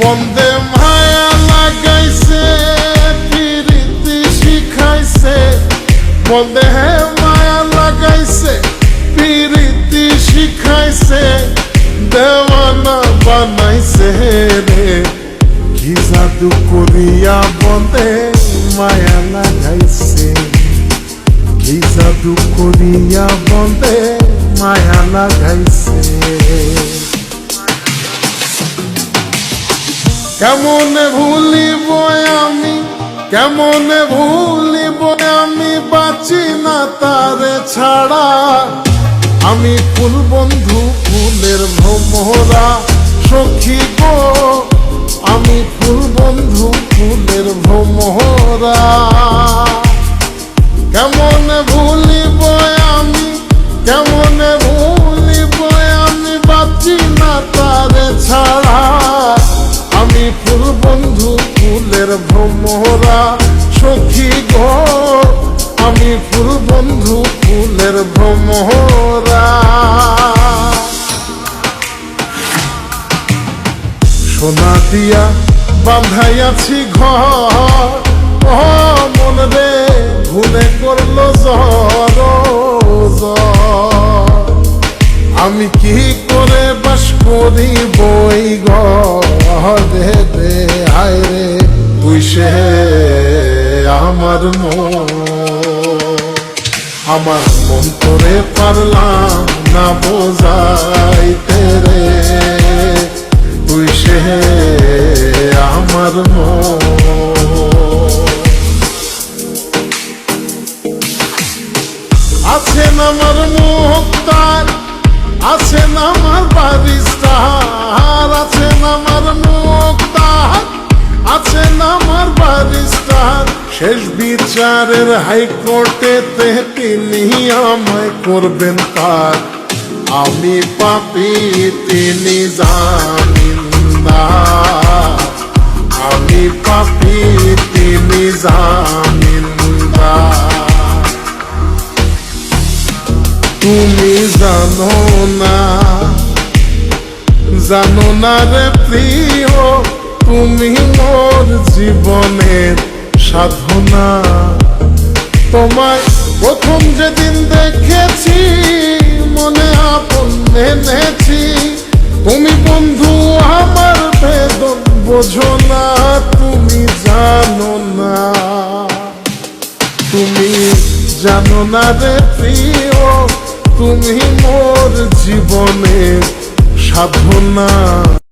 বন্দে মায়া লাগাইছে প্রীতি শিখাইছে, বন্দে মায়া লাগাইছে প্রীতি শিখাইছে, দেওয়ানা বানাইছে রে। কি জাদু করিয়া বন্দে মায়া লাগাইছে, কি জাদু করিয়া বন্দে মায়া লাগাইছে। কেমনে ভুলিব আমি, কেমনে ভুলিব আমি, বাঁচি না তারে ছাড়া। আমি ফুল বন্ধু ফুলের ভ্রমরা সখী গো, আমি ফুল বন্ধু ফুলের ভ্রমরা। কেমনে ভুলিব আমি, কেমনে ভুলিব আমি, বাঁচি না তারে ছাড়া। আমি ফুল বন্ধু ফুলের ভ্রমরা সখী গো, আমি ফুল বন্ধু ফুলের ভ্রমরা। সোনা দিয়া বাঁধাইয়াছি ঘর, ও মন রে ভুলে করলো জ্বর। আমি কি করে বাস করি বই ঘরে রে, হায় রে তুই সে আমার মন করে পারলাম না বোঝাইতে রে, তুই সে আমার আছেন আমার মুক্তার, আছেন আমার বারিস্তার, আছেন আমার মুক্তার, আছেন আমার বারিস্তার। শেষ বিচারের হাইকোর্টেতে তিনি আমায় করবেন পার। আমি পাপী তিনি জামিনদার, আমি পাপী তিনি জামিনদার। তুমি জানো না, জানো না রে প্রিয়, তুমি মোর জীবনের সাধনা। তোমায় প্রথম যেদিন দেখেছি মনে আপন এনেছি, তুমি বন্ধু আমার বেদন বোঝো না, তুমি জানো না, তুমি জানো না রে প্রিয়, তুমি মোর জীবনের সাধনা।